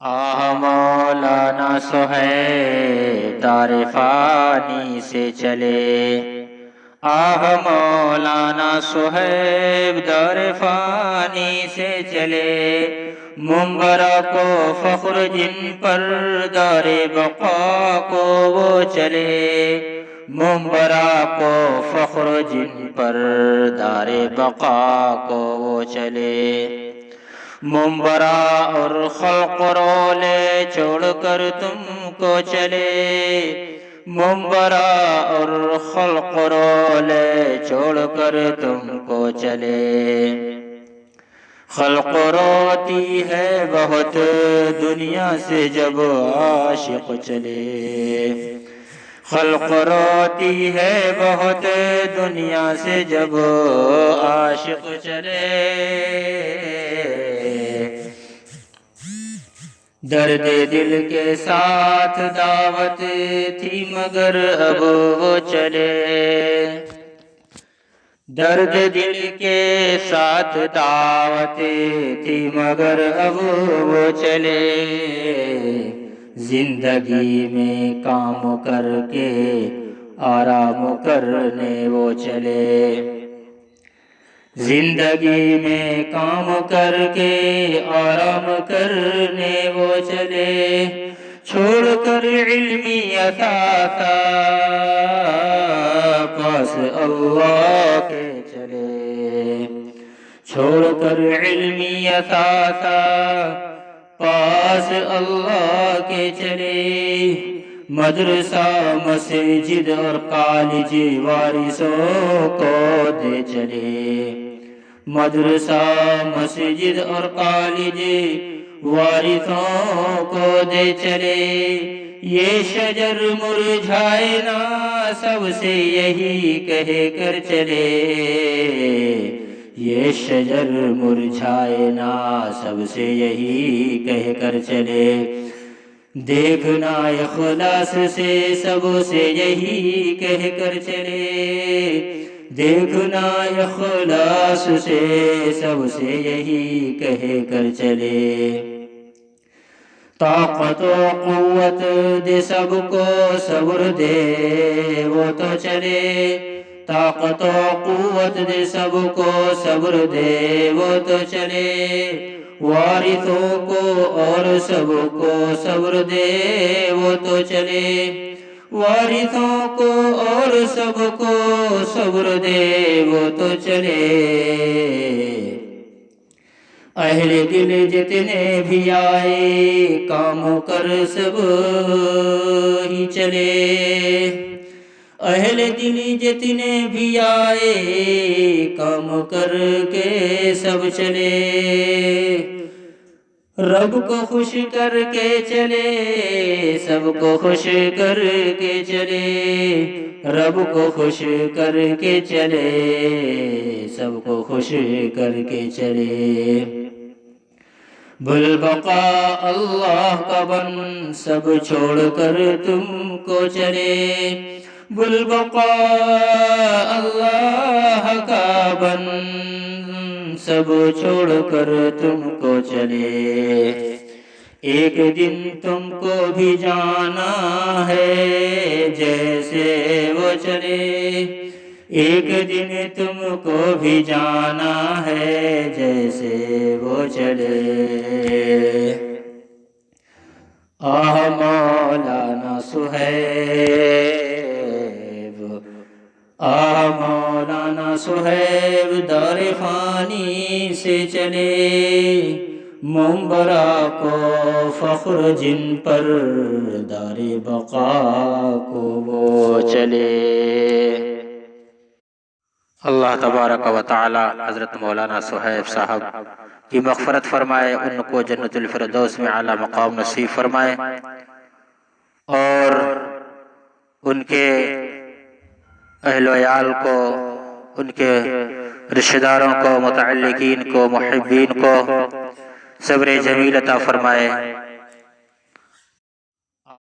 آہ مولانا صہیب دار فانی سے چلے، آہ مولانا صہیب دار فانی سے چلے، منبرہ کو فخر جن پر دار بقا کو وہ چلے، منبرہ کو فخر جن پر دار بقا کو وہ چلے، منبرہ اور خلق رولے چھوڑ کر تم کو چلے، منبرہ اور خلق رولے چھوڑ کر تم کو چلے، خلق روتی ہے بہت دنیا سے جب عاشق چلے، خلق روتی ہے بہت دنیا سے جب عاشق چلے، درد دل کے ساتھ دعوت تھی مگر اب وہ چلے، درد دل کے ساتھ دعوت تھی مگر اب وہ چلے، زندگی میں کام کر کے آرام کرنے وہ چلے، زندگی میں کام کر کے آرام کرنے وہ چلے، چھوڑ کر علمی اثاثہ پاس اللہ کے چلے، چھوڑ کر علمی اثاثہ پاس اللہ کے چلے، مدرسہ مسجد اور کالج وارثوں کو دے چلے، مدرسہ مسجد اور کالج وارثوں کو دے چلے، یہ شجر مرجھائے نہ سب سے یہی کہہ کر چلے، یہ شجر مرجھائے نہ سب سے یہی کہہ کر چلے، دیکھنا اخلاص سے سب سے یہی کہہ کر چلے، دیکھنا اخلاص سے سب سے یہی کہہ کر چلے، طاقت و قوت دے سب کو صبر دے وہ تو چلے، طاقت و قوت دے سب کو صبر دے وہ تو چلے، وارثوں کو اور سب کو صبر دے وہ تو چلے، وارثوں کو اور سب کو صبر دے وہ تو چلے، اہل دل جتنے بھی آئے کام کر سب ہی چلے، اہل دل جتنے بھی آئے کام کر کے سب چلے، رب کو خوش کر کے چلے، سب کو خوش کر کے چلے، رب کو خوش کر کے چلے، سب کو خوش کر کے چلے، بالبقا اللہ کا بن سب چھوڑ کر تم کو چلے، بالبقا اللہ کا بن سب چھوڑ کر تم کو چلے، ایک دن تم کو بھی جانا ہے جیسے وہ چلے، ایک دن تم کو بھی جانا ہے جیسے وہ چلے، آہ مولانا صہیب، آہ مولانا صہیب دار فانی سے چلے، منبرہ کو فخر جن پر دار بقا کو وہ چلے۔ اللہ تبارک و تعالی حضرت مولانا صہیب صاحب کی مغفرت فرمائے، ان کو جنت الفردوس میں اعلیٰ مقام نصیب فرمائے، اور ان کے اہل و عیال کو، ان کے رشتہ داروں کو، متعلقین کو، محبین کو صبر جمیل عطا فرمائے۔